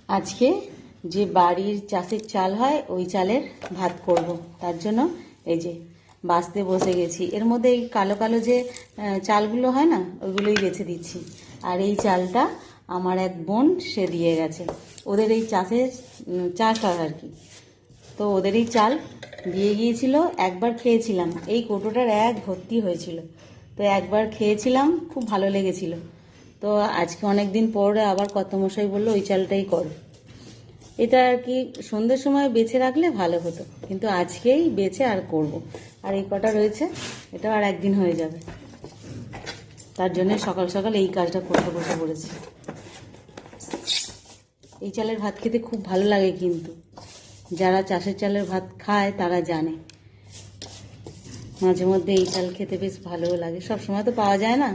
আজকে যে বাড়ির চাষের চাল হয় ওই চালের ভাত করব। তার জন্য এই যে বাছতে বসে গেছি। এর মধ্যে এই কালো কালো যে চালগুলো হয় না, ওইগুলোই বেছে দিচ্ছি। আর এই চালটা আমার এক বোন সে দিয়ে গেছে, ওদের এই চাষের চাষ হয় আর কি। তো ওদের এই চাল দিয়ে গিয়েছিল, একবার খেয়েছিলাম, এই কৌটোটার এক ভর্তি হয়েছিল। তো একবার খেয়েছিলাম, খুব ভালো লেগেছিল। তো আজকে অনেক দিন পরে আবার কর্তামশাই বললো ওই চালটাই করো। এটা আর কি সন্ধ্যের সময় বেছে রাখলে ভালো হতো, কিন্তু আজকেই বেছে আর করব। আর এই কটা রয়েছে, এটা আর একদিন হয়ে যাবে। তার জন্য সকাল সকাল এই কাজটা করতে বসে পড়েছি। এই চালের ভাত খেতে খুব ভালো লাগে, কিন্তু যারা চাষের চালের ভাত খায় তারা জানে। মাঝে মধ্যে এই চাল খেতে বেশ ভালোও লাগে, সব সময় তো পাওয়া যায় না।